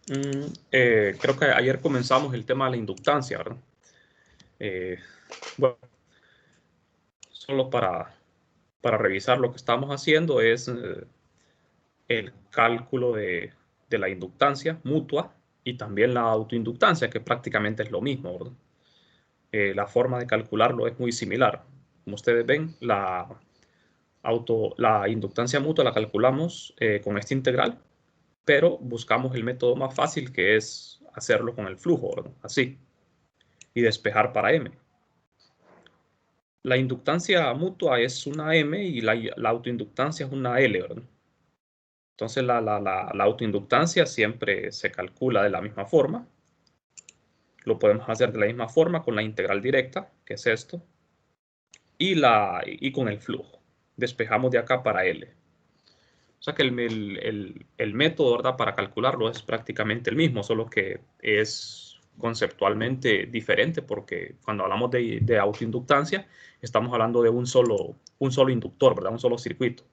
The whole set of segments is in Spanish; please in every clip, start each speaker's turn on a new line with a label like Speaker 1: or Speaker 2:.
Speaker 1: Creo que ayer comenzamos el tema de la inductancia, ¿verdad? Bueno, solo para revisar lo que estamos haciendo es el cálculo de la inductancia mutua y también la autoinductancia, que prácticamente es lo mismo, ¿verdad? La forma de calcularlo es muy similar. Como ustedes ven, la inductancia mutua la calculamos con esta integral, pero buscamos el método más fácil, que es hacerlo con el flujo, ¿verdad? Así, y despejar para m. La inductancia mutua es una m y la autoinductancia es una L, ¿verdad? Entonces la autoinductancia siempre se calcula de la misma forma. Lo podemos hacer de la misma forma con la integral directa, que es esto, y con el flujo. Despejamos de acá para L. O sea que el método, ¿verdad?, para calcularlo es prácticamente el mismo, solo que es conceptualmente diferente, porque cuando hablamos de autoinductancia estamos hablando de un solo inductor, ¿verdad?, un solo circuito.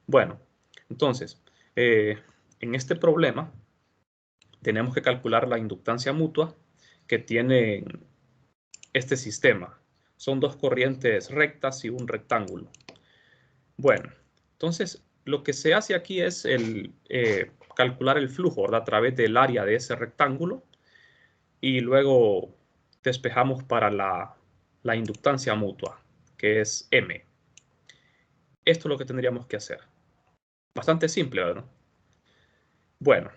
Speaker 1: Bueno, entonces, en este problema tenemos que calcular la inductancia mutua que tiene este sistema. Son dos corrientes rectas y un rectángulo. Bueno, entonces lo que se hace aquí es calcular el flujo, ¿verdad?, a través del área de ese rectángulo, y luego despejamos para la inductancia mutua, que es M. Esto es lo que tendríamos que hacer. Bastante simple, ¿verdad? Bueno,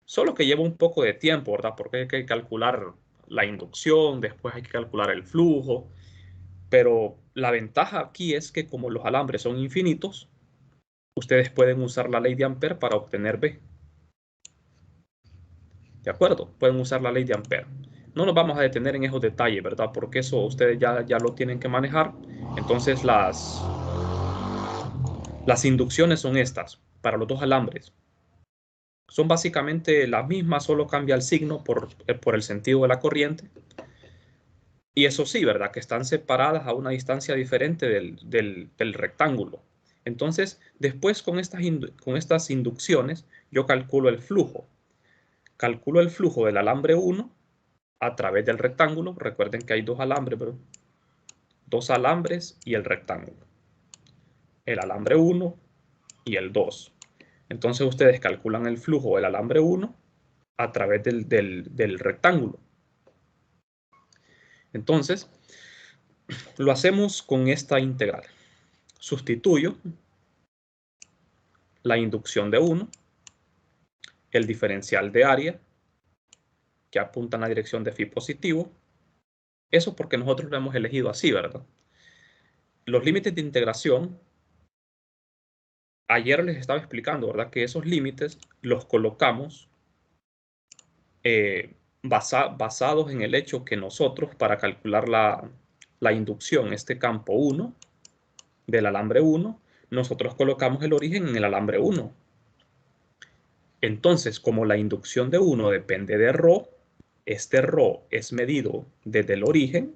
Speaker 1: solo que lleva un poco de tiempo, ¿verdad? Porque hay que calcular la inducción, después hay que calcular el flujo, pero la ventaja aquí es que como los alambres son infinitos, ustedes pueden usar la ley de Ampère para obtener B. ¿De acuerdo? Pueden usar la ley de Ampère. No nos vamos a detener en esos detalles, ¿verdad? Porque eso ustedes ya lo tienen que manejar. Entonces las inducciones son estas, para los dos alambres. Son básicamente las mismas, solo cambia el signo por el sentido de la corriente. Y eso sí, ¿verdad?, que están separadas a una distancia diferente del rectángulo. Entonces, después con estas inducciones, yo calculo el flujo. Calculo el flujo del alambre 1 a través del rectángulo. Recuerden que hay dos alambres, ¿verdad? Dos alambres y el rectángulo. El alambre 1 y el 2. Entonces ustedes calculan el flujo del alambre 1 a través del rectángulo. Entonces, lo hacemos con esta integral. Sustituyo la inducción de 1, el diferencial de área, que apunta en la dirección de phi positivo. Eso porque nosotros lo hemos elegido así, ¿verdad? Los límites de integración, ayer les estaba explicando, ¿verdad?, que esos límites los colocamos basados en el hecho que nosotros, para calcular la inducción, este campo 1 del alambre 1, nosotros colocamos el origen en el alambre 1. Entonces, como la inducción de 1 depende de ρ, este ρ es medido desde el origen,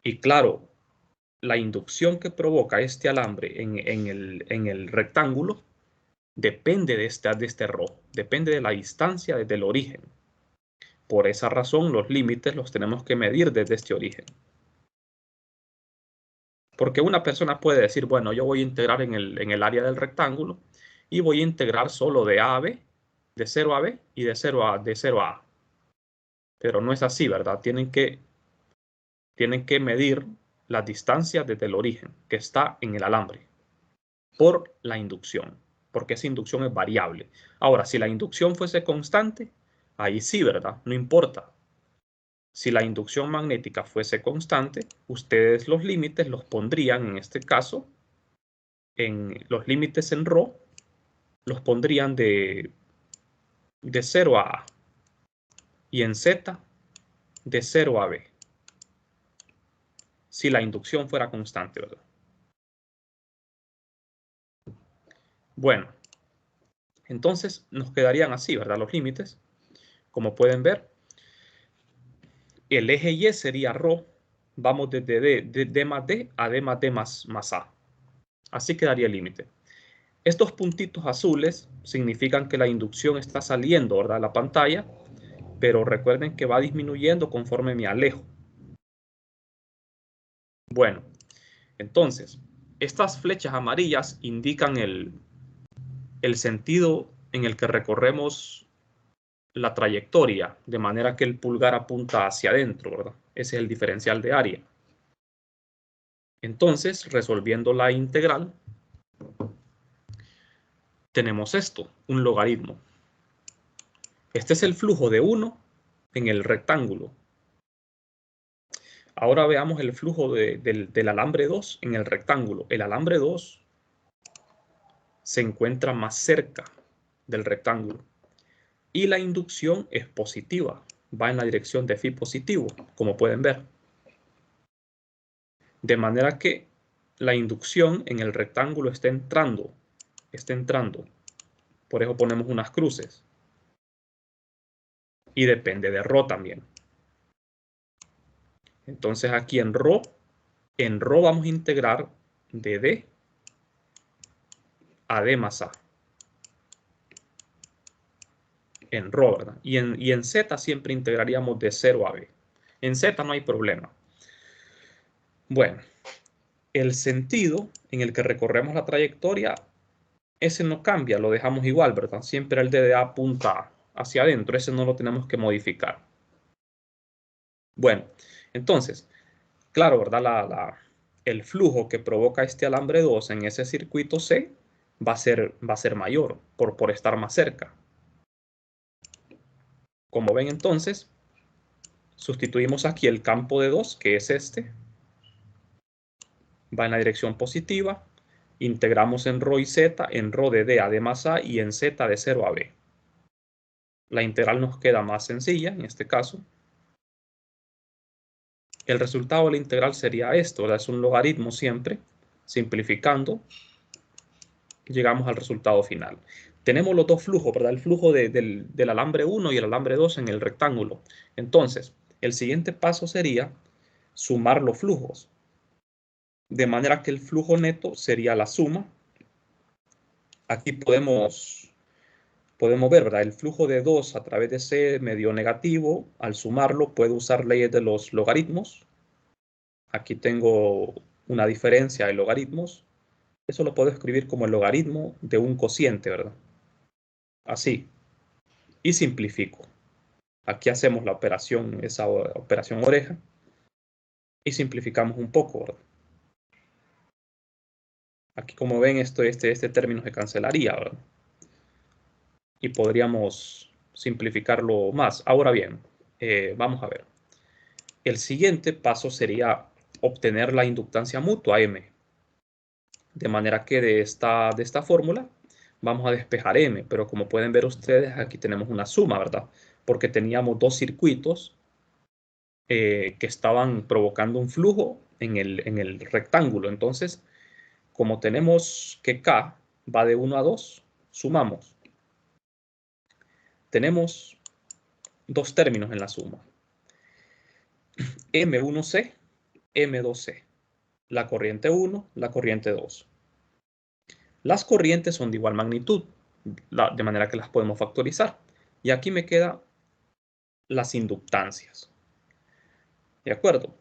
Speaker 1: y claro, la inducción que provoca este alambre en el rectángulo depende de este ρ, depende de la distancia desde el origen. Por esa razón, los límites los tenemos que medir desde este origen. Porque una persona puede decir, bueno, yo voy a integrar en el área del rectángulo y voy a integrar solo de A a B, de 0 a B y de 0 a A. Pero no es así, ¿verdad? Tienen que medir las distancias desde el origen, que está en el alambre, por la inducción, porque esa inducción es variable. Ahora, si la inducción fuese constante, ahí sí, ¿verdad? No importa. Si la inducción magnética fuese constante, ustedes los límites los pondrían, en este caso, en los límites en ρ, los pondrían de 0 a A, y en Z de 0 a B, si la inducción fuera constante, ¿verdad? Bueno, entonces nos quedarían así, ¿verdad?, los límites. Como pueden ver, el eje Y sería ρ, vamos desde D más D a D más D más A. Así quedaría el límite. Estos puntitos azules significan que la inducción está saliendo, ¿verdad?, de la pantalla, pero recuerden que va disminuyendo conforme me alejo. Bueno, entonces, estas flechas amarillas indican el sentido en el que recorremos la trayectoria, de manera que el pulgar apunta hacia adentro, ¿verdad? Ese es el diferencial de área. Entonces, resolviendo la integral, tenemos esto, un logaritmo. Este es el flujo de 1 en el rectángulo. Ahora veamos el flujo del alambre 2 en el rectángulo. El alambre 2 se encuentra más cerca del rectángulo y la inducción es positiva, va en la dirección de phi positivo, como pueden ver. De manera que la inducción en el rectángulo está entrando. Por eso ponemos unas cruces. Y depende de ρ también. Entonces aquí en ρ vamos a integrar de D a D más A. En ρ, ¿verdad? Y en Z siempre integraríamos de 0 a B. En Z no hay problema. Bueno, el sentido en el que recorremos la trayectoria, ese no cambia, lo dejamos igual, ¿verdad? Siempre el DDA apunta hacia adentro, ese no lo tenemos que modificar. Bueno, entonces, claro, ¿verdad? El flujo que provoca este alambre 2 en ese circuito C va a ser mayor por estar más cerca. Como ven entonces, sustituimos aquí el campo de 2, que es este. Va en la dirección positiva. Integramos en ρ y z, en ρ de D a D más A y en z de 0 a B. La integral nos queda más sencilla en este caso. El resultado de la integral sería esto, ¿verdad? Es un logaritmo siempre. Simplificando, llegamos al resultado final. Tenemos los dos flujos, ¿verdad? El flujo del alambre 1 y el alambre 2 en el rectángulo. Entonces, el siguiente paso sería sumar los flujos. De manera que el flujo neto sería la suma. Aquí podemos ver, ¿verdad? El flujo de 2 a través de C medio negativo. Al sumarlo, puedo usar leyes de los logaritmos. Aquí tengo una diferencia de logaritmos. Eso lo puedo escribir como el logaritmo de un cociente, ¿verdad? Así. Y simplifico. Aquí hacemos la operación, esa operación oreja. Y simplificamos un poco, ¿verdad? Aquí, como ven, este término se cancelaría, ¿verdad? Y podríamos simplificarlo más. Ahora bien, vamos a ver. El siguiente paso sería obtener la inductancia mutua M. De manera que de esta fórmula vamos a despejar M. Pero como pueden ver ustedes, aquí tenemos una suma, ¿verdad? Porque teníamos dos circuitos que estaban provocando un flujo en el rectángulo. Entonces, como tenemos que K va de 1 a 2, sumamos. Tenemos dos términos en la suma. M1C, M2C. La corriente 1, la corriente 2. Las corrientes son de igual magnitud, de manera que las podemos factorizar. Y aquí me quedan las inductancias. ¿De acuerdo?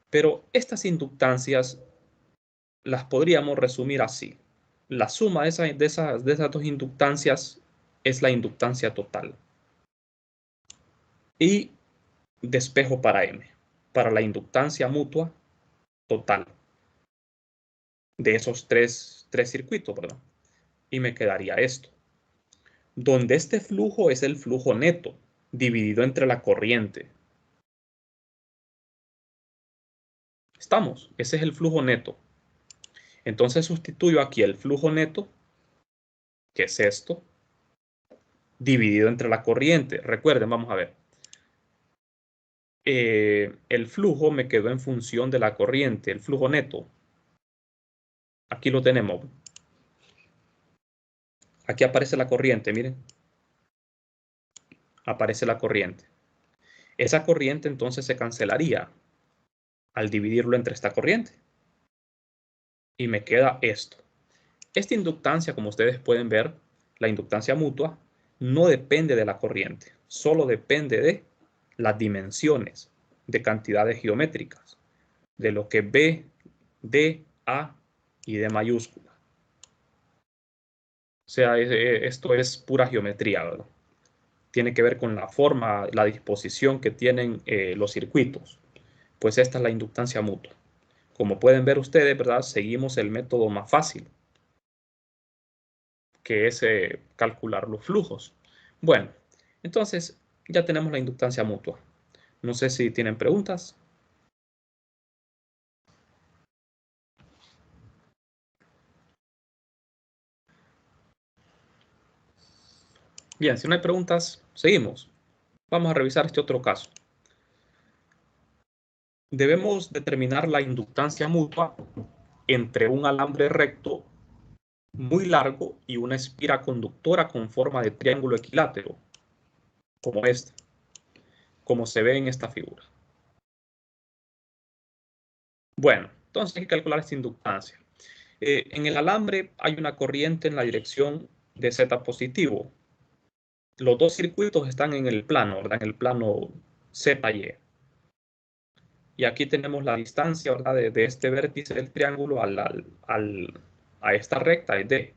Speaker 1: Pero estas inductancias las podríamos resumir así. La suma de esas dos inductancias es la inductancia total. Y despejo para M, para la inductancia mutua total de esos tres circuitos, ¿verdad? Y me quedaría esto, donde este flujo es el flujo neto, dividido entre la corriente. ¿Estamos? Ese es el flujo neto. Entonces sustituyo aquí el flujo neto, que es esto, dividido entre la corriente. Recuerden, vamos a ver. El flujo me quedó en función de la corriente, el flujo neto. Aquí lo tenemos. Aquí aparece la corriente, miren. Aparece la corriente. Esa corriente entonces se cancelaría al dividirlo entre esta corriente. Y me queda esto. Esta inductancia, como ustedes pueden ver, la inductancia mutua, no depende de la corriente, solo depende de las dimensiones de cantidades geométricas, de lo que B, D, A y D mayúscula. O sea, esto es pura geometría, ¿verdad? Tiene que ver con la forma, la disposición que tienen los circuitos. Pues esta es la inductancia mutua. Como pueden ver ustedes, ¿verdad? Seguimos el método más fácil, que es calcular los flujos. Bueno, entonces ya tenemos la inductancia mutua. No sé si tienen preguntas. Bien, si no hay preguntas, seguimos. Vamos a revisar este otro caso. Debemos determinar la inductancia mutua entre un alambre recto muy largo y una espira conductora con forma de triángulo equilátero, como este, como se ve en esta figura. Bueno, entonces hay que calcular esta inductancia. En el alambre hay una corriente en la dirección de Z positivo. Los dos circuitos están en el plano, ¿verdad? En el plano ZY. Y aquí tenemos la distancia, ¿verdad? De este vértice del triángulo a esta recta es D.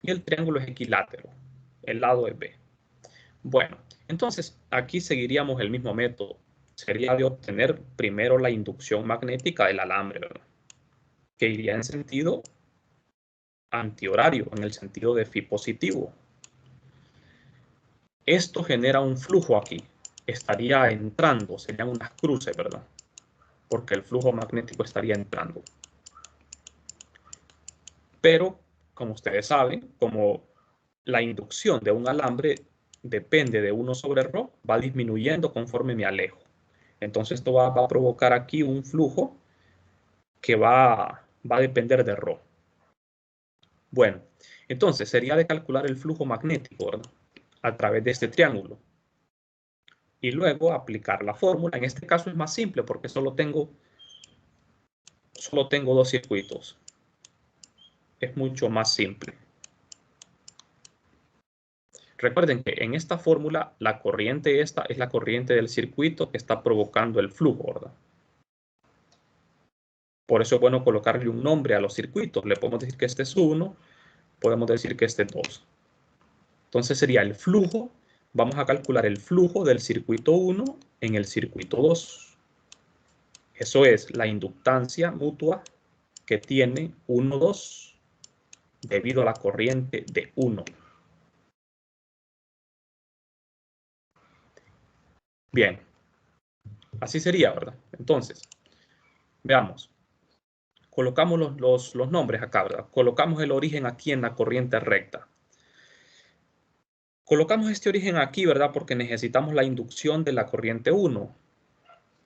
Speaker 1: Y el triángulo es equilátero. El lado es B. Bueno, entonces aquí seguiríamos el mismo método. Sería de obtener primero la inducción magnética del alambre, ¿verdad? Que iría en sentido antihorario, en el sentido de phi positivo. Esto genera un flujo aquí. Estaría entrando, serían unas cruces, ¿verdad? Porque el flujo magnético estaría entrando. Pero, como ustedes saben, como la inducción de un alambre depende de 1 sobre ρ, va disminuyendo conforme me alejo. Entonces esto va a provocar aquí un flujo que va a depender de ρ. Bueno, entonces sería de calcular el flujo magnético, ¿verdad? A través de este triángulo. Y luego aplicar la fórmula. En este caso es más simple porque solo tengo dos circuitos. Es mucho más simple. Recuerden que en esta fórmula la corriente esta es la corriente del circuito que está provocando el flujo, ¿verdad? Por eso es bueno colocarle un nombre a los circuitos. Le podemos decir que este es 1, podemos decir que este es 2. Entonces sería el flujo. Vamos a calcular el flujo del circuito 1 en el circuito 2. Eso es la inductancia mutua que tiene 1, 2 debido a la corriente de 1. Bien, así sería, ¿verdad? Entonces, veamos. Colocamos los nombres acá, ¿verdad? Colocamos el origen aquí en la corriente recta. Colocamos este origen aquí, ¿verdad? Porque necesitamos la inducción de la corriente 1.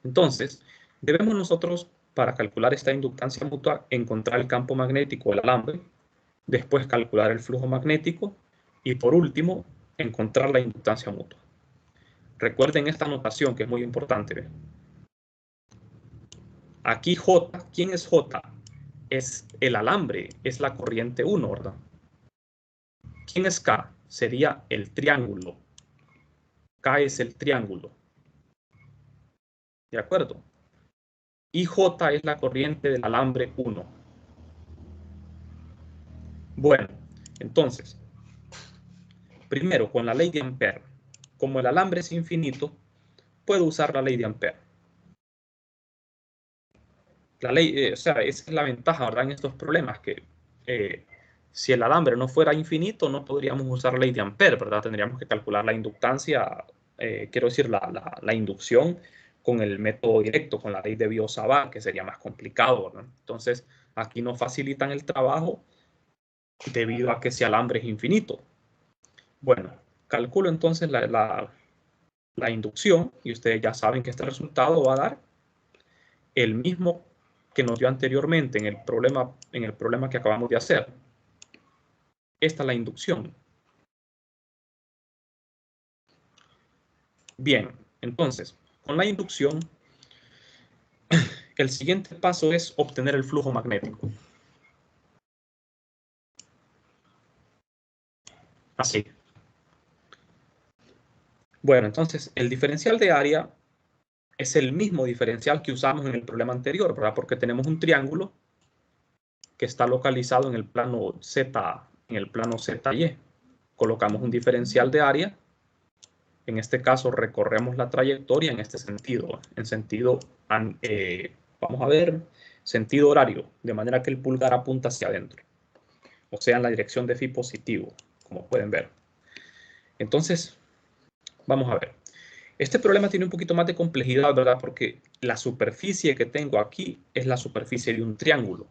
Speaker 1: Entonces, debemos nosotros, para calcular esta inductancia mutua, encontrar el campo magnético del alambre, después calcular el flujo magnético y por último, encontrar la inductancia mutua. Recuerden esta notación que es muy importante. ¿Ve? Aquí J, ¿quién es J? Es el alambre, es la corriente 1, ¿verdad? ¿Quién es K? Sería el triángulo. K es el triángulo. ¿De acuerdo? Y J es la corriente del alambre 1. Bueno, entonces, primero con la ley de Ampère. Como el alambre es infinito, puedo usar la ley de Ampère. La ley, o sea, esa es la ventaja, ¿verdad? En estos problemas, que si el alambre no fuera infinito, no podríamos usar la ley de Ampère, ¿verdad? Tendríamos que calcular la inductancia, quiero decir, la inducción con el método directo, con la ley de Biot-Savart, que sería más complicado, ¿verdad? Entonces, aquí nos facilitan el trabajo debido a que ese alambre es infinito. Bueno, calculo entonces la inducción y ustedes ya saben que este resultado va a dar el mismo que nos dio anteriormente en el problema que acabamos de hacer. Esta es la inducción. Bien, entonces, con la inducción, el siguiente paso es obtener el flujo magnético. Así. Bueno, entonces el diferencial de área es el mismo diferencial que usamos en el problema anterior, ¿verdad? Porque tenemos un triángulo que está localizado en el plano Z, en el plano ZY. Colocamos un diferencial de área. En este caso recorremos la trayectoria en este sentido, en sentido, vamos a ver, sentido horario, de manera que el pulgar apunta hacia adentro, o sea, en la dirección de phi positivo, como pueden ver. Entonces, vamos a ver. Este problema tiene un poquito más de complejidad, ¿verdad? Porque la superficie que tengo aquí es la superficie de un triángulo.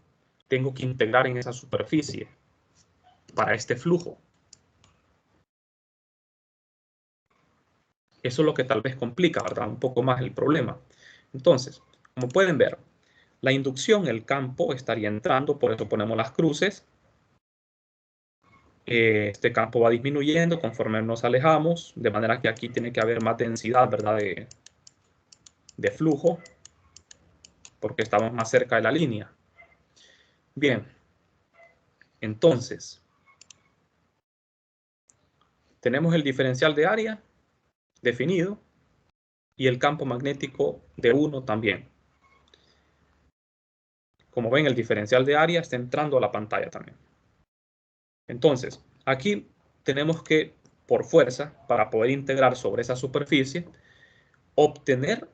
Speaker 1: Tengo que integrar en esa superficie para este flujo. Eso es lo que tal vez complica, ¿verdad? Un poco más el problema. Entonces, como pueden ver, la inducción, el campo, estaría entrando, por eso ponemos las cruces. Este campo va disminuyendo conforme nos alejamos, de manera que aquí tiene que haber más densidad, ¿verdad? De flujo, porque estamos más cerca de la línea. Bien, entonces, tenemos el diferencial de área definido y el campo magnético de 1 también. Como ven, el diferencial de área está entrando a la pantalla también. Entonces, aquí tenemos que, por fuerza, para poder integrar sobre esa superficie, obtener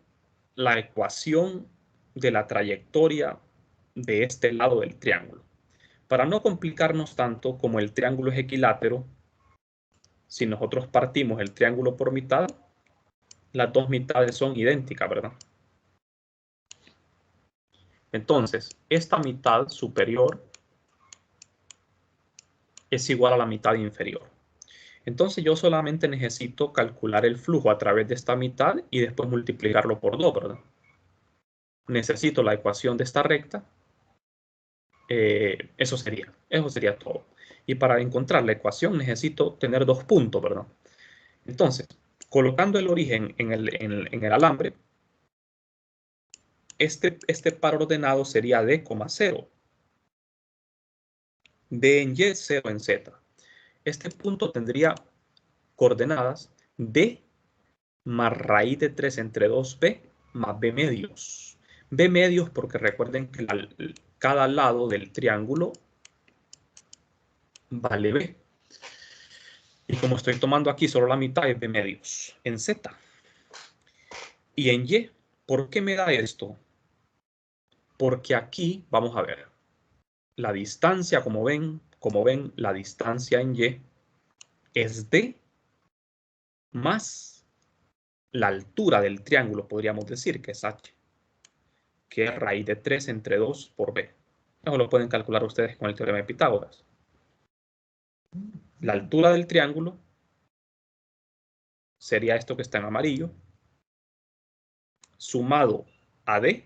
Speaker 1: la ecuación de la trayectoria de este lado del triángulo. Para no complicarnos tanto, como el triángulo es equilátero, si nosotros partimos el triángulo por mitad, las dos mitades son idénticas, ¿verdad? Entonces, esta mitad superior es igual a la mitad inferior. Entonces yo solamente necesito calcular el flujo a través de esta mitad y después multiplicarlo por 2, ¿verdad? Necesito la ecuación de esta recta. Eso sería todo. Y para encontrar la ecuación necesito tener dos puntos, ¿verdad? Entonces, colocando el origen en el alambre, este par ordenado sería D, 0. D en Y, 0 en Z. Este punto tendría coordenadas D más raíz de 3 entre 2B más B medios. B medios porque recuerden que cada lado del triángulo vale B. Y como estoy tomando aquí solo la mitad es B medios en Z. Y en Y, ¿por qué me da esto? Porque aquí, vamos a ver, la distancia, como ven, la distancia en Y es D más la altura del triángulo, podríamos decir que es H, que es raíz de 3 entre 2 por B. Eso lo pueden calcular ustedes con el teorema de Pitágoras. La altura del triángulo sería esto que está en amarillo, sumado a D,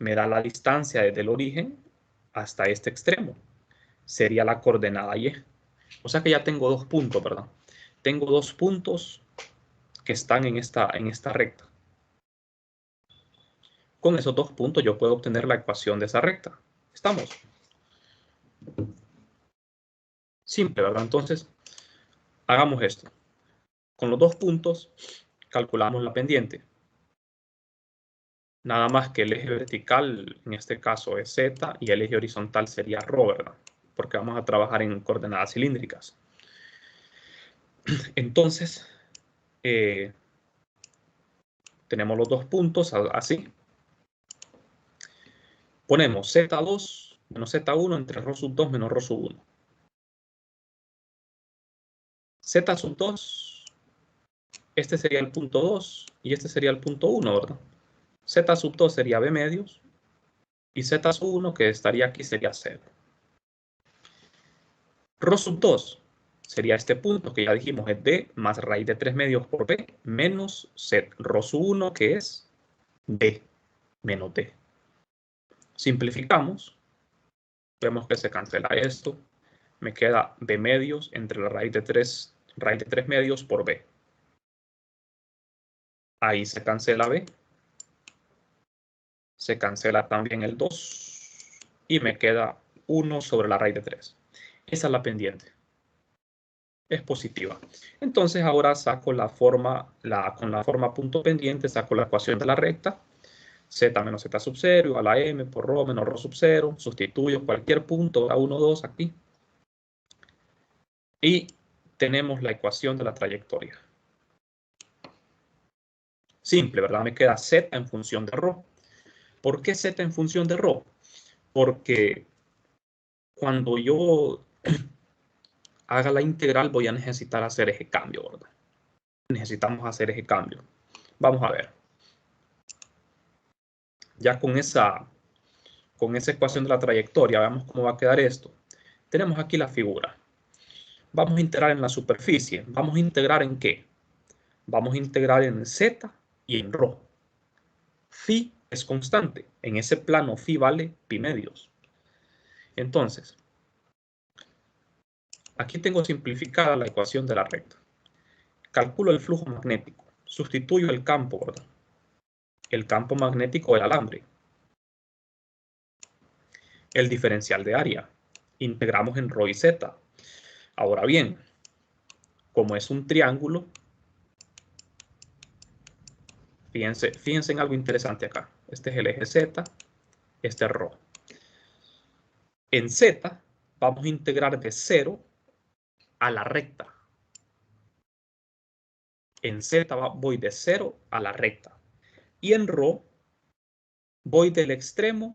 Speaker 1: me da la distancia desde el origen hasta este extremo. Sería la coordenada Y. O sea que ya tengo dos puntos, ¿verdad? Tengo dos puntos que están en esta recta. Con esos dos puntos yo puedo obtener la ecuación de esa recta. ¿Estamos? Simple, ¿verdad? Entonces, hagamos esto. Con los dos puntos, calculamos la pendiente. Nada más que el eje vertical, en este caso es Z, y el eje horizontal sería ρ, ¿verdad? Porque vamos a trabajar en coordenadas cilíndricas. Entonces, tenemos los dos puntos así. Ponemos Z2 menos Z1 entre ρ sub 2 menos ρ sub 1. Z sub 2, este sería el punto 2 y este sería el punto 1, ¿verdad? Z sub 2 sería B medios y Z sub 1, que estaría aquí, sería 0. Ρ sub 2 sería este punto que ya dijimos es D más raíz de 3 medios por B menos Z ρ sub 1, que es D menos D. Simplificamos, vemos que se cancela esto, me queda B medios entre la raíz de 3 medios por B. Ahí se cancela B, se cancela también el 2 y me queda 1 sobre la raíz de 3. Esa es la pendiente. es positiva. Entonces ahora saco la forma, con la forma punto pendiente, saco la ecuación de la recta, z menos z sub 0 igual a m por ρ menos ρ sub 0, sustituyo cualquier punto, a 1, 2 aquí, y tenemos la ecuación de la trayectoria. Simple, ¿verdad? Me queda z en función de ρ. ¿Por qué z en función de ρ? Porque cuando yo haga la integral voy a necesitar hacer ese cambio, ¿verdad? Necesitamos hacer ese cambio. Vamos a ver. Ya con esa ecuación de la trayectoria, veamos cómo va a quedar esto. Tenemos aquí la figura. Vamos a integrar en la superficie. ¿Vamos a integrar en qué? Vamos a integrar en z y en ρ. Phi es constante. En ese plano phi vale pi medios. Entonces, aquí tengo simplificada la ecuación de la recta. Calculo el flujo magnético. Sustituyo el campo, ¿verdad? El campo magnético del alambre. El diferencial de área. Integramos en ρ y z. Ahora bien, como es un triángulo, fíjense en algo interesante acá. Este es el eje Z, este es ρ. En Z vamos a integrar de 0 a la recta. En Z voy de 0 a la recta. Y en ρ voy del extremo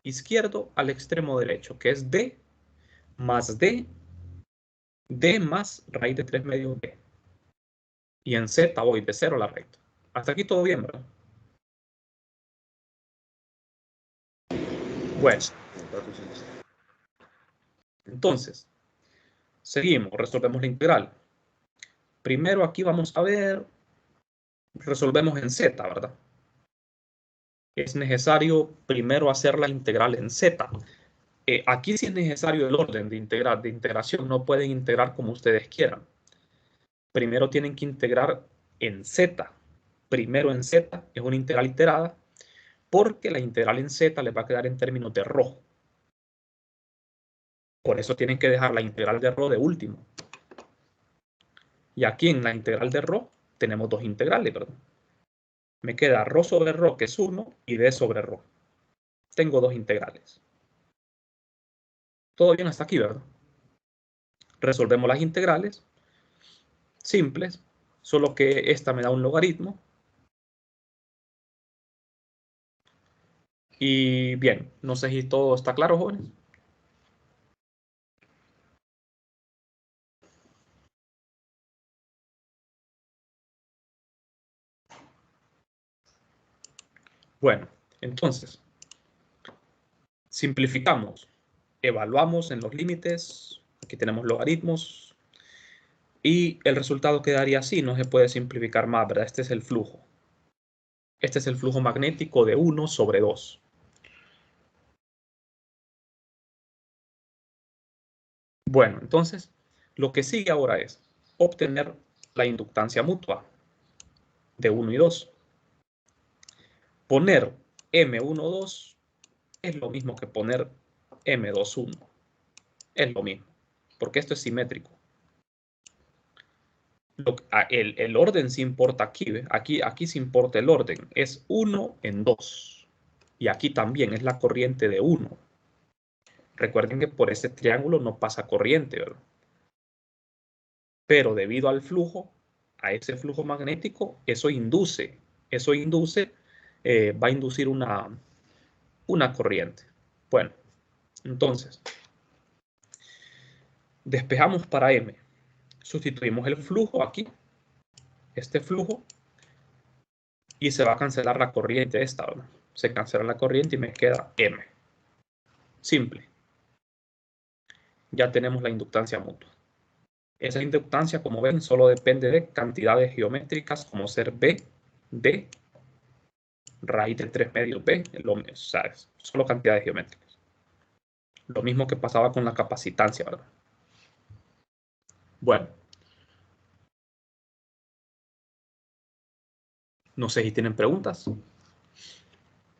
Speaker 1: izquierdo al extremo derecho, que es D más D, D más raíz de 3 medios D. Y en Z voy de 0 a la recta. Hasta aquí todo bien, ¿verdad? Bueno, entonces, seguimos, resolvemos la integral. Primero aquí vamos a ver, resolvemos en Z, ¿verdad? Es necesario primero hacer la integral en Z. Aquí sí es necesario el orden de integración, no pueden integrar como ustedes quieran. Primero tienen que integrar en Z. Primero en Z es una integral iterada, porque la integral en Z les va a quedar en términos de ρ. Por eso tienen que dejar la integral de ρ de último. Y aquí en la integral de ρ tenemos dos integrales, ¿verdad? Me queda ρ sobre ρ, que es 1, y d sobre ρ. Tengo dos integrales. Todo bien hasta aquí, ¿verdad? Resolvemos las integrales simples, solo que esta me da un logaritmo. Y bien, no sé si todo está claro, jóvenes. Bueno, entonces, simplificamos. Evaluamos en los límites. Aquí tenemos logaritmos. Y el resultado quedaría así. No se puede simplificar más, ¿verdad? Este es el flujo. Este es el flujo magnético de 1 sobre 2. Bueno, entonces, lo que sigue ahora es obtener la inductancia mutua de 1 y 2. Poner M12 es lo mismo que poner M21. Es lo mismo, porque esto es simétrico. El orden sí importa aquí, ¿ve? Aquí sí importa el orden. Es 1 en 2. Y aquí también es la corriente de 1. Recuerden que por ese triángulo no pasa corriente, ¿verdad? Pero debido al flujo, a ese flujo magnético, eso va a inducir una corriente. Bueno, entonces, despejamos para M. Sustituimos el flujo aquí, este flujo, y se va a cancelar la corriente esta, ¿verdad? Se cancela la corriente y me queda M. Simple. Ya tenemos la inductancia mutua. Esa inductancia, como ven, solo depende de cantidades geométricas como ser B, D, raíz de 3 medios B, o sea, solo cantidades geométricas. Lo mismo que pasaba con la capacitancia, ¿verdad? Bueno, no sé si tienen preguntas.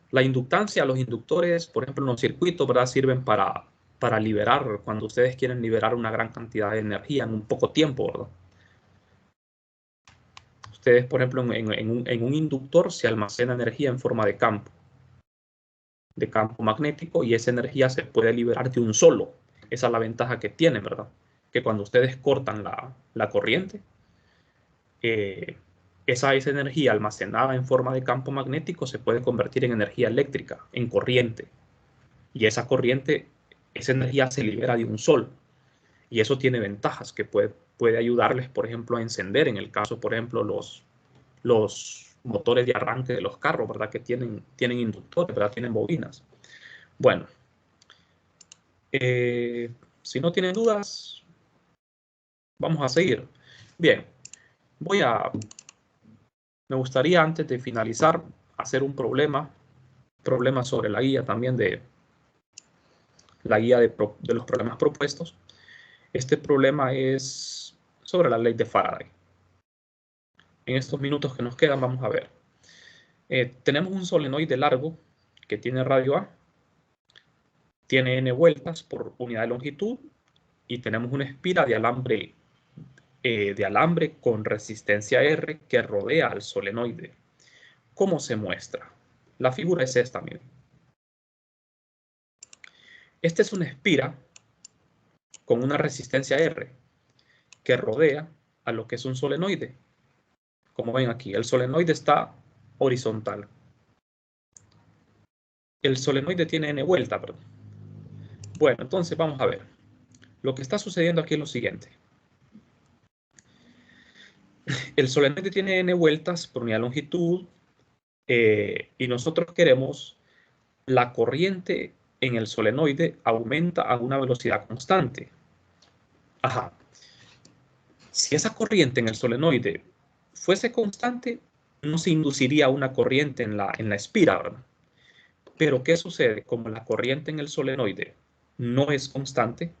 Speaker 1: La inductancia, los inductores, por ejemplo, en los circuitos, ¿verdad? Sirven para para liberar, cuando ustedes quieren liberar una gran cantidad de energía en un poco tiempo, ¿verdad? Ustedes, por ejemplo, en un inductor se almacena energía en forma de campo magnético, y esa energía se puede liberar de un solo. Esa es la ventaja que tienen, ¿verdad? Que cuando ustedes cortan la corriente, esa energía almacenada en forma de campo magnético se puede convertir en energía eléctrica, en corriente. Y esa corriente, esa energía se libera de un sol. Y eso tiene ventajas que puede ayudarles, por ejemplo, a encender, en el caso, por ejemplo, los motores de arranque de los carros, ¿verdad? Que tienen inductores, ¿verdad? Tienen bobinas. Bueno, si no tienen dudas, vamos a seguir. Bien, me gustaría antes de finalizar hacer un problema sobre la guía también de los problemas propuestos. Este problema es sobre la ley de Faraday. En estos minutos que nos quedan vamos a ver. Tenemos un solenoide largo que tiene radio A, tiene n vueltas por unidad de longitud, y tenemos una espira de alambre con resistencia R que rodea al solenoide. ¿Cómo se muestra? La figura es esta, miren. Esta es una espira con una resistencia R que rodea a lo que es un solenoide. Como ven aquí, el solenoide está horizontal. El solenoide tiene n vueltas, ¿verdad? Bueno, entonces vamos a ver. Lo que está sucediendo aquí es lo siguiente. El solenoide tiene n vueltas por unidad de longitud, y nosotros queremos la corriente en el solenoide aumenta a una velocidad constante. Ajá. Si esa corriente en el solenoide fuese constante, no se induciría una corriente en la espira, ¿verdad? Pero ¿qué sucede? Como la corriente en el solenoide no es constante,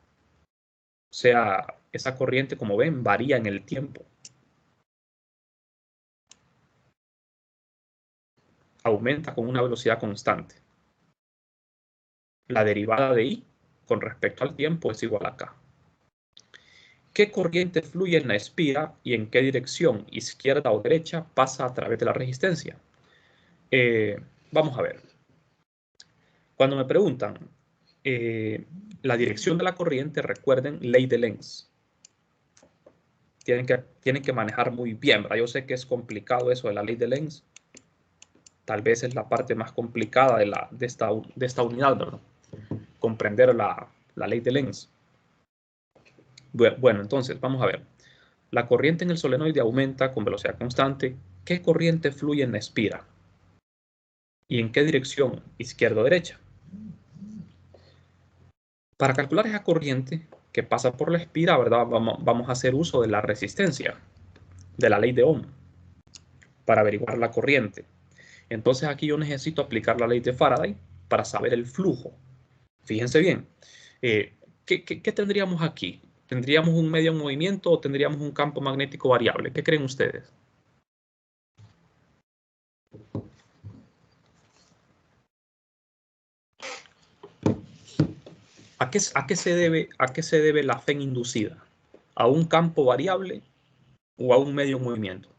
Speaker 1: o sea, esa corriente, como ven, varía en el tiempo. Aumenta con una velocidad constante. La derivada de I con respecto al tiempo es igual a K. ¿Qué corriente fluye en la espira y en qué dirección, izquierda o derecha, pasa a través de la resistencia? Vamos a ver. Cuando me preguntan la dirección de la corriente, recuerden ley de Lenz. Tienen que manejar muy bien, ¿verdad? Yo sé que es complicado eso de la ley de Lenz. Tal vez es la parte más complicada de esta unidad, ¿verdad? Comprender la ley de Lenz. Bueno, entonces, vamos a ver. La corriente en el solenoide aumenta con velocidad constante. ¿Qué corriente fluye en la espira? ¿Y en qué dirección? ¿Izquierda o derecha? Para calcular esa corriente que pasa por la espira, ¿verdad? Vamos a hacer uso de la resistencia, de la ley de Ohm, para averiguar la corriente. Entonces aquí yo necesito aplicar la ley de Faraday para saber el flujo. Fíjense bien. ¿Qué tendríamos aquí? ¿Tendríamos un medio en movimiento o tendríamos un campo magnético variable? ¿Qué creen ustedes? ¿A qué se debe la FEN inducida? ¿A un campo variable o a un medio en movimiento?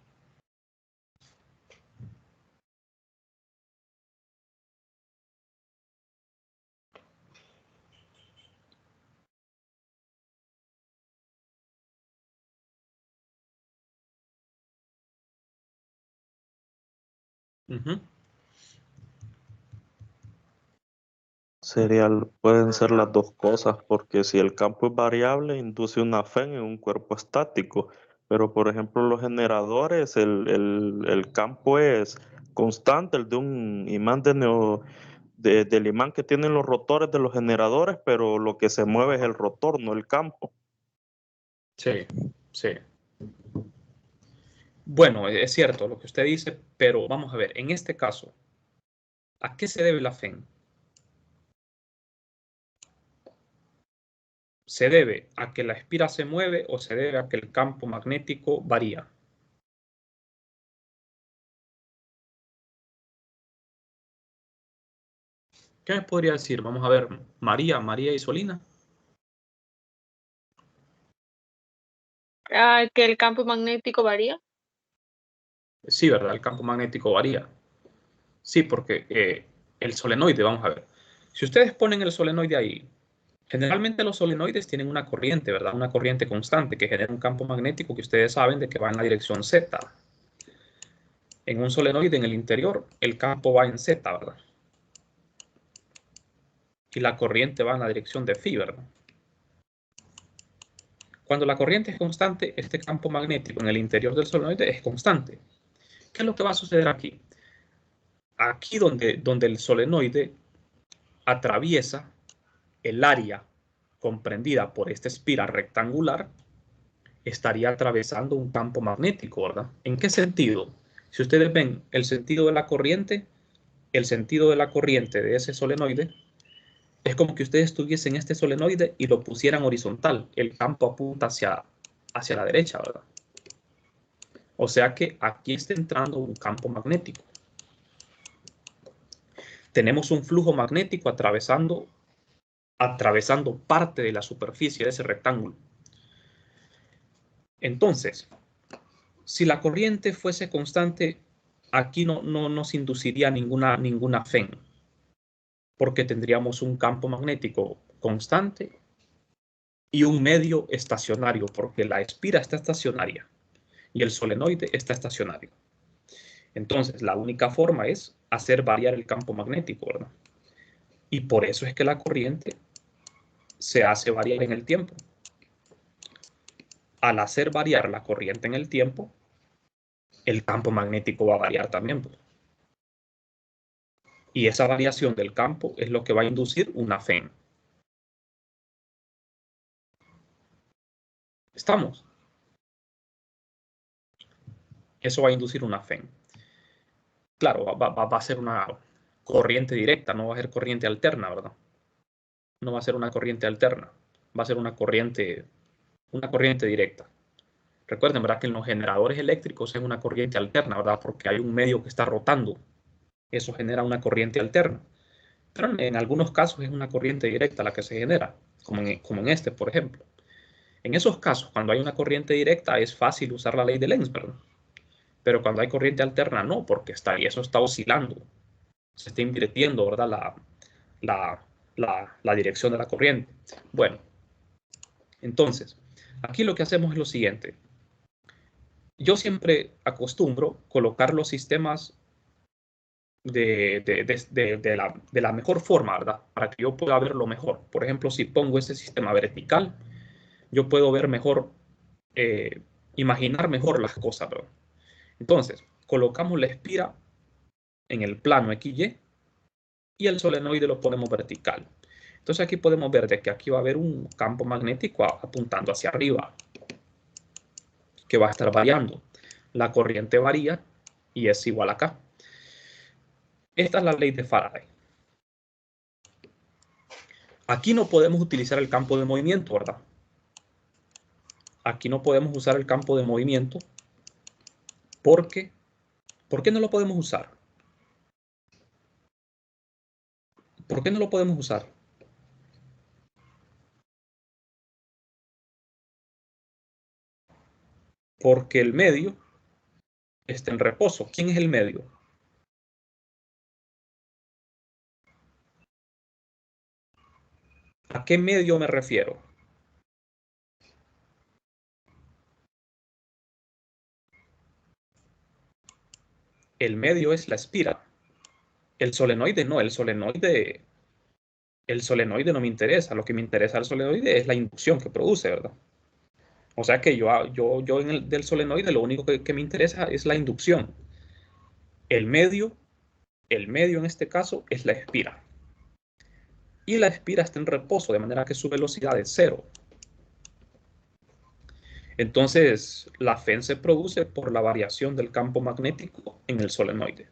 Speaker 1: Uh-huh.
Speaker 2: Pueden ser las dos cosas, porque si el campo es variable, induce una FEN en un cuerpo estático, pero por ejemplo los generadores, el campo es constante, el de un imán del imán que tienen los rotores de los generadores, pero lo que se mueve es el rotor, no el campo.
Speaker 1: Sí, sí. Bueno, es cierto lo que usted dice, pero vamos a ver, en este caso, ¿a qué se debe la FEN? ¿Se debe a que la espira se mueve o se debe a que el campo magnético varía? ¿Qué me podría decir? Vamos a ver, María y Solina.
Speaker 3: Que el campo magnético varía.
Speaker 1: Sí, ¿verdad? El campo magnético varía. Sí, porque el solenoide, vamos a ver. Si ustedes ponen el solenoide ahí, generalmente los solenoides tienen una corriente, ¿verdad? Una corriente constante que genera un campo magnético que ustedes saben de que va en la dirección Z. En un solenoide en el interior, el campo va en Z, ¿verdad? Y la corriente va en la dirección de phi, ¿verdad? Cuando la corriente es constante, este campo magnético en el interior del solenoide es constante. ¿Qué es lo que va a suceder aquí? Aquí donde el solenoide atraviesa el área comprendida por esta espiral rectangular, estaría atravesando un campo magnético, ¿verdad? ¿En qué sentido? Si ustedes ven el sentido de la corriente, el sentido de la corriente de ese solenoide es como que ustedes tuviesen este solenoide y lo pusieran horizontal. El campo apunta hacia la derecha, ¿verdad? O sea que aquí está entrando un campo magnético. Tenemos un flujo magnético atravesando parte de la superficie de ese rectángulo. Entonces, si la corriente fuese constante, aquí no nos induciría ninguna FEN, porque tendríamos un campo magnético constante y un medio estacionario, porque la espira está estacionaria y el solenoide está estacionario. Entonces, la única forma es hacer variar el campo magnético, ¿verdad? Y por eso es que la corriente se hace variar en el tiempo. Al hacer variar la corriente en el tiempo, el campo magnético va a variar también, pues. Y esa variación del campo es lo que va a inducir una FEN. ¿Estamos? Eso va a inducir una FEN. Claro, va a ser una corriente directa, no va a ser corriente alterna, ¿verdad? No va a ser una corriente alterna, va a ser una corriente directa. Recuerden, ¿verdad? Que en los generadores eléctricos es una corriente alterna, ¿verdad? Porque hay un medio que está rotando. Eso genera una corriente alterna. Pero en algunos casos es una corriente directa la que se genera, como en este, por ejemplo. En esos casos, cuando hay una corriente directa, es fácil usar la ley de Lenz, ¿verdad? Pero cuando hay corriente alterna, no, porque eso está oscilando. Se está invirtiendo, ¿verdad? La dirección de la corriente. Bueno, entonces, aquí lo que hacemos es lo siguiente. Yo siempre acostumbro colocar los sistemas de la mejor forma, ¿verdad? Para que yo pueda ver lo mejor. Por ejemplo, si pongo este sistema vertical, yo puedo ver mejor, imaginar mejor las cosas, ¿verdad? Entonces, colocamos la espira en el plano XY y el solenoide lo ponemos vertical. Entonces aquí podemos ver de que aquí va a haber un campo magnético apuntando hacia arriba, que va a estar variando. La corriente varía y es igual acá. Esta es la ley de Faraday. Aquí no podemos utilizar el campo de movimiento, ¿verdad? Aquí no podemos usar el campo de movimiento porque, ¿por qué no lo podemos usar? ¿Por qué no lo podemos usar? Porque el medio está en reposo. ¿Quién es el medio? ¿A qué medio me refiero? El medio es la espira. El solenoide no, el solenoide no me interesa. Lo que me interesa del solenoide es la inducción que produce, ¿verdad? O sea que yo en el del solenoide lo único que me interesa es la inducción. El medio en este caso es la espira. Y la espira está en reposo, de manera que su velocidad es cero. Entonces, la FEN se produce por la variación del campo magnético en el solenoide.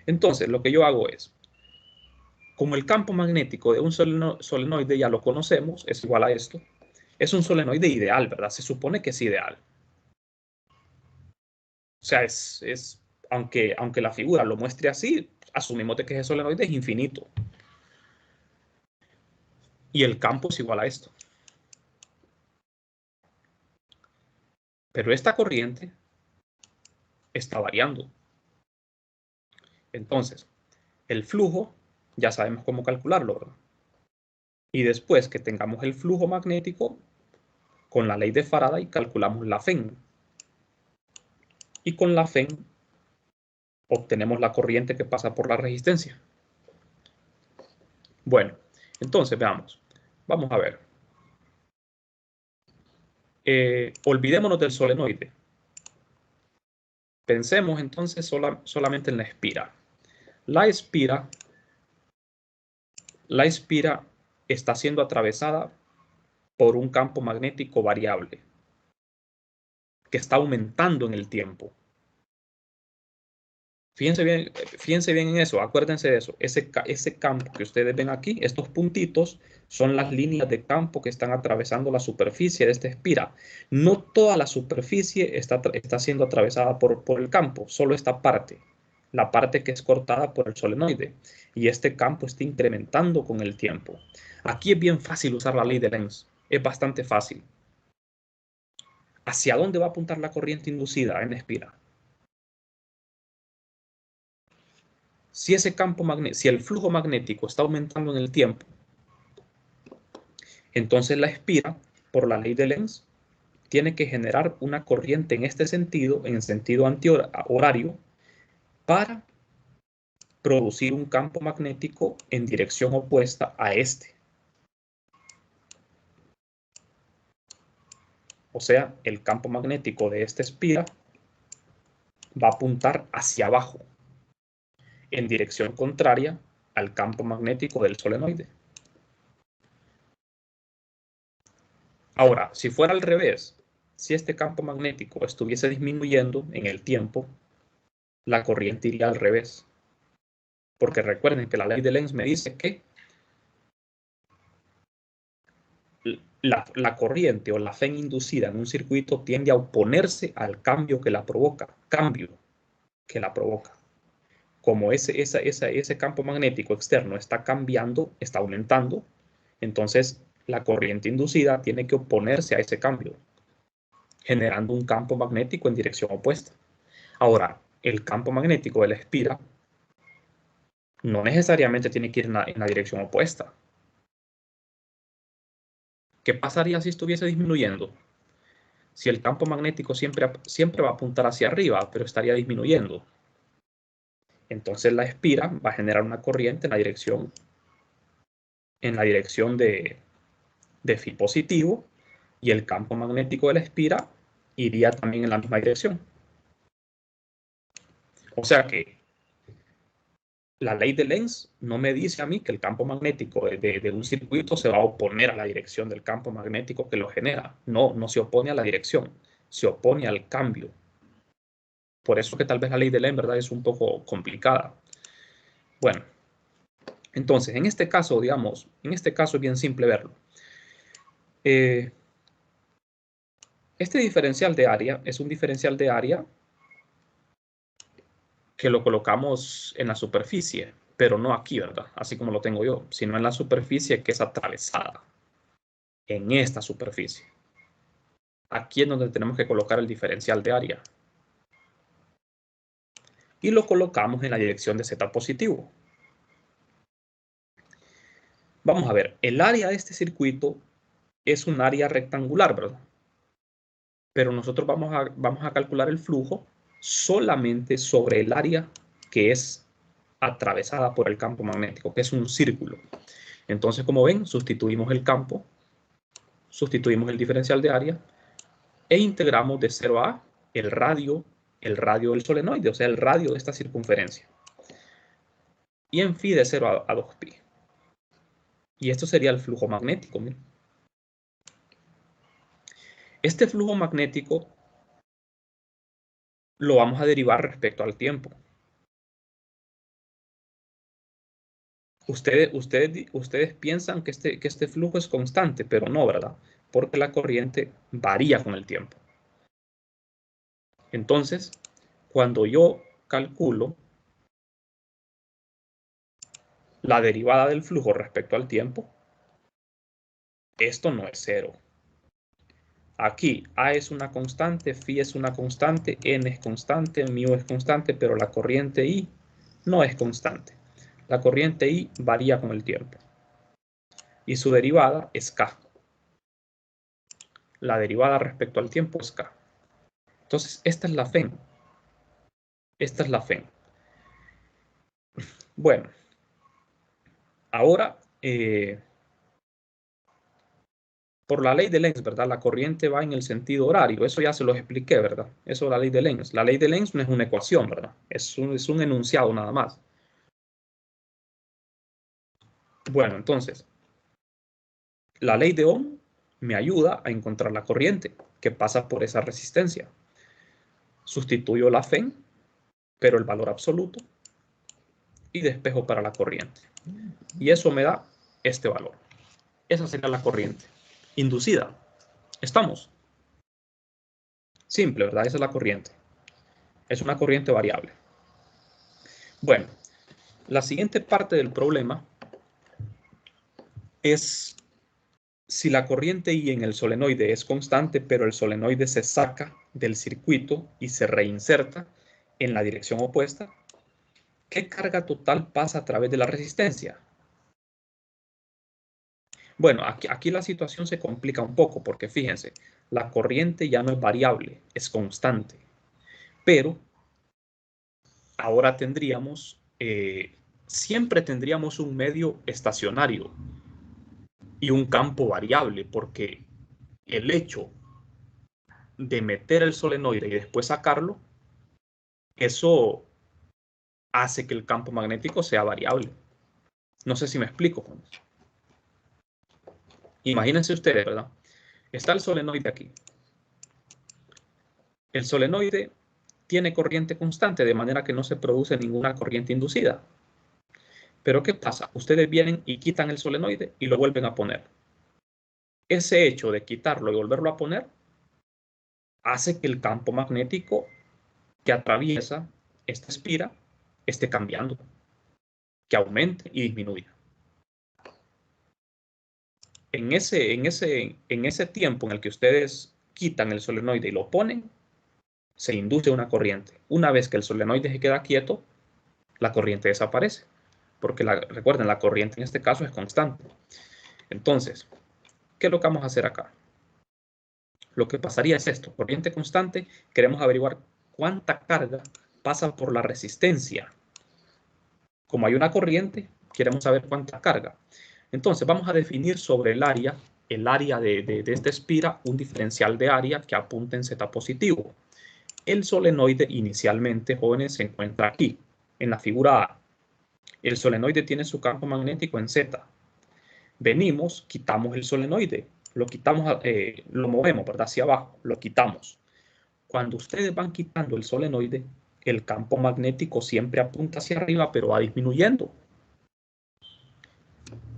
Speaker 1: Entonces, lo que yo hago es, como el campo magnético de un solenoide ya lo conocemos, es igual a esto, es un solenoide ideal, ¿verdad? Se supone que es ideal. O sea, aunque la figura lo muestre así, asumimos de que ese solenoide es infinito. Y el campo es igual a esto. Pero esta corriente está variando. Entonces, el flujo, ya sabemos cómo calcularlo, ¿verdad? Y después que tengamos el flujo magnético, con la ley de Faraday calculamos la FEN. Y con la FEN obtenemos la corriente que pasa por la resistencia. Bueno, entonces veamos. Vamos a ver. Olvidémonos del solenoide. Pensemos entonces solamente en la espira. La espira está siendo atravesada por un campo magnético variable que está aumentando en el tiempo. Fíjense bien en eso, acuérdense de eso. Ese campo que ustedes ven aquí, estos puntitos, son las líneas de campo que están atravesando la superficie de esta espira. No toda la superficie está siendo atravesada por el campo, solo esta parte, la parte que es cortada por el solenoide. Y este campo está incrementando con el tiempo. Aquí es bien fácil usar la ley de Lenz, es bastante fácil. ¿Hacia dónde va a apuntar la corriente inducida en la espira? Si el flujo magnético está aumentando en el tiempo, entonces la espira, por la ley de Lenz, tiene que generar una corriente en este sentido, en el sentido antihorario, para producir un campo magnético en dirección opuesta a este. O sea, el campo magnético de esta espira va a apuntar hacia abajo, en dirección contraria al campo magnético del solenoide. Ahora, si fuera al revés, si este campo magnético estuviese disminuyendo en el tiempo, la corriente iría al revés. Porque recuerden que la ley de Lenz me dice que la corriente o la FEN inducida en un circuito tiende a oponerse al cambio que la provoca. Como ese campo magnético externo está cambiando, está aumentando, entonces la corriente inducida tiene que oponerse a ese cambio, generando un campo magnético en dirección opuesta. Ahora, el campo magnético de la espira no necesariamente tiene que ir en la dirección opuesta. ¿Qué pasaría si estuviese disminuyendo? Si el campo magnético siempre va a apuntar hacia arriba, pero estaría disminuyendo, entonces la espira va a generar una corriente en la dirección de phi positivo, y el campo magnético de la espira iría también en la misma dirección. O sea que la ley de Lenz no me dice a mí que el campo magnético de un circuito se va a oponer a la dirección del campo magnético que lo genera. No, no se opone a la dirección, se opone al cambio. Por eso que tal vez la ley de Lenz, ¿verdad?, es un poco complicada. Bueno, entonces, en este caso, digamos, es bien simple verlo. Este diferencial de área es un diferencial de área que lo colocamos en la superficie, pero no aquí, ¿verdad? Así como lo tengo yo, sino en la superficie que es atravesada. En esta superficie. Aquí es donde tenemos que colocar el diferencial de área. Y lo colocamos en la dirección de Z positivo. Vamos a ver, el área de este circuito es un área rectangular, ¿verdad? Pero nosotros vamos a calcular el flujo solamente sobre el área que es atravesada por el campo magnético, que es un círculo. Entonces, como ven, sustituimos el campo, sustituimos el diferencial de área e integramos de 0 a el radio del solenoide, o sea, el radio de esta circunferencia. Y en phi de 0 a 2pi. Y esto sería el flujo magnético. Miren. Este flujo magnético lo vamos a derivar respecto al tiempo. Ustedes piensan que este flujo es constante, pero no, ¿verdad? Porque la corriente varía con el tiempo. Entonces, cuando yo calculo la derivada del flujo respecto al tiempo, esto no es cero. Aquí A es una constante, phi es una constante, n es constante, mu es constante, pero la corriente I no es constante. La corriente I varía con el tiempo. Y su derivada es K. La derivada respecto al tiempo es K. Entonces, esta es la FEN. Esta es la FEN. Bueno, ahora, por la ley de Lenz, ¿verdad? La corriente va en el sentido horario. Eso ya se los expliqué, ¿verdad? Eso es la ley de Lenz. La ley de Lenz no es una ecuación, ¿verdad? Es un enunciado nada más. Bueno, entonces, la ley de Ohm me ayuda a encontrar la corriente que pasa por esa resistencia. Sustituyo la FEN, pero el valor absoluto, y despejo para la corriente. Y eso me da este valor. Esa sería la corriente inducida. ¿Estamos? Simple, ¿verdad? Esa es la corriente. Es una corriente variable. Bueno, la siguiente parte del problema es si la corriente I en el solenoide es constante, pero el solenoide se saca del circuito y se reinserta en la dirección opuesta, ¿qué carga total pasa a través de la resistencia? Bueno, aquí la situación se complica un poco porque fíjense, la corriente ya no es variable, es constante. Pero ahora siempre tendríamos un medio estacionario y un campo variable, porque el hecho de meter el solenoide y después sacarlo, eso hace que el campo magnético sea variable. No sé si me explico con eso. Imagínense ustedes, ¿verdad? Está el solenoide aquí. El solenoide tiene corriente constante, de manera que no se produce ninguna corriente inducida. Pero ¿qué pasa? Ustedes vienen y quitan el solenoide y lo vuelven a poner. Ese hecho de quitarlo y volverlo a poner hace que el campo magnético que atraviesa esta espira esté cambiando, que aumente y disminuya. En ese tiempo en el que ustedes quitan el solenoide y lo ponen, se induce una corriente. Una vez que el solenoide se queda quieto, la corriente desaparece, porque recuerden, la corriente en este caso es constante. Entonces, ¿qué es lo que vamos a hacer acá? Lo que pasaría es esto: corriente constante, queremos averiguar cuánta carga pasa por la resistencia. Como hay una corriente, queremos saber cuánta carga. Entonces vamos a definir sobre el área de esta espira, un diferencial de área que apunta en Z positivo. El solenoide inicialmente, jóvenes, se encuentra aquí, en la figura A. El solenoide tiene su campo magnético en Z. Venimos, quitamos el solenoide, lo quitamos, lo movemos, ¿verdad? Hacia abajo, lo quitamos. Cuando ustedes van quitando el solenoide, el campo magnético siempre apunta hacia arriba, pero va disminuyendo.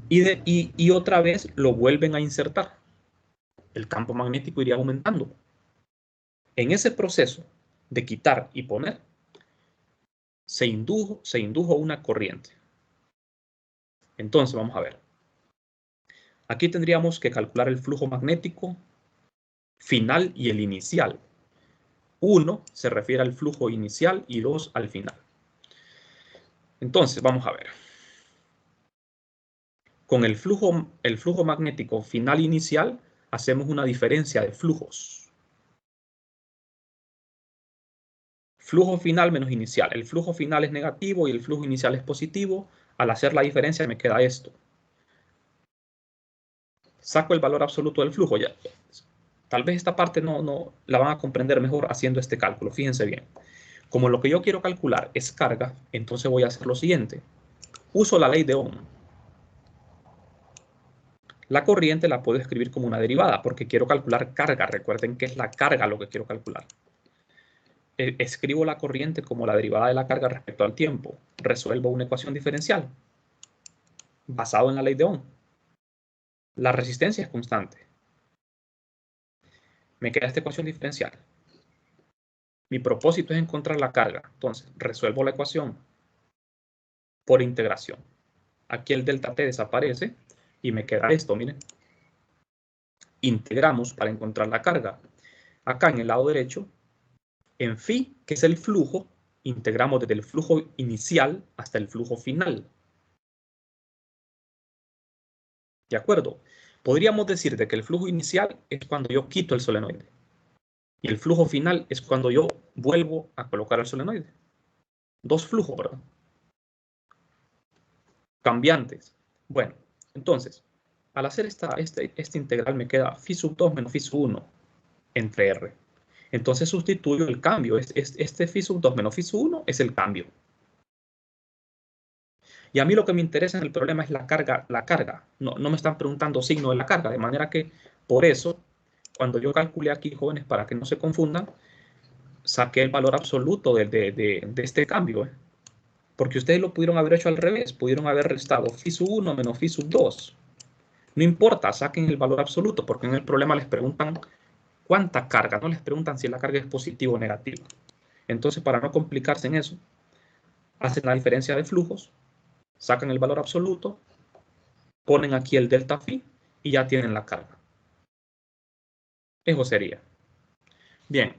Speaker 1: Y otra vez lo vuelven a insertar. El campo magnético iría aumentando. En ese proceso de quitar y poner, se indujo una corriente. Entonces, vamos a ver. Aquí tendríamos que calcular el flujo magnético final y el inicial. 1 se refiere al flujo inicial y 2 al final. Entonces, vamos a ver. Con el flujo magnético final inicial, hacemos una diferencia de flujos. Flujo final menos inicial. El flujo final es negativo y el flujo inicial es positivo. Al hacer la diferencia me queda esto. Saco el valor absoluto del flujo. Ya. Tal vez esta parte no la van a comprender mejor haciendo este cálculo. Fíjense bien. Como lo que yo quiero calcular es carga, entonces voy a hacer lo siguiente. Uso la ley de Ohm. La corriente la puedo escribir como una derivada porque quiero calcular carga. Recuerden que es la carga lo que quiero calcular. Escribo la corriente como la derivada de la carga respecto al tiempo. Resuelvo una ecuación diferencial basado en la ley de Ohm. La resistencia es constante. Me queda esta ecuación diferencial. Mi propósito es encontrar la carga. Entonces, resuelvo la ecuación por integración. Aquí el delta t desaparece y me queda esto, miren. integramos para encontrar la carga. Acá en el lado derecho, en phi, que es el flujo, integramos desde el flujo inicial hasta el flujo final. ¿De acuerdo? Podríamos decir de que el flujo inicial es cuando yo quito el solenoide. Y el flujo final es cuando yo vuelvo a colocar el solenoide. Dos flujos, ¿verdad? Cambiantes. Bueno, entonces, al hacer esta integral me queda phi sub 2 menos phi sub 1 entre R. Entonces sustituyo el cambio. Este phi sub 2 menos phi sub 1 es el cambio. Y a mí lo que me interesa en el problema es la carga. No me están preguntando signo de la carga. De manera que, por eso, cuando yo calculé aquí, jóvenes, para que no se confundan, saqué el valor absoluto de este cambio. Porque ustedes lo pudieron haber hecho al revés. Pudieron haber restado phi sub 1 menos phi sub 2. No importa, saquen el valor absoluto, porque en el problema les preguntan cuánta carga. No les preguntan si la carga es positiva o negativa. Entonces, para no complicarse en eso, hacen la diferencia de flujos, sacan el valor absoluto, ponen aquí el delta phi y ya tienen la carga. Eso sería. Bien.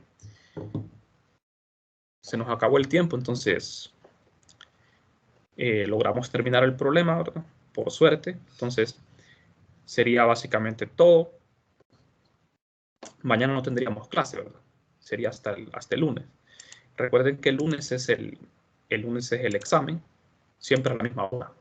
Speaker 1: Se nos acabó el tiempo, entonces logramos terminar el problema, ¿verdad? Por suerte. Entonces, sería básicamente todo. Mañana no tendríamos clase, ¿verdad? Sería hasta el lunes. Recuerden que el lunes es el examen, siempre a la misma hora.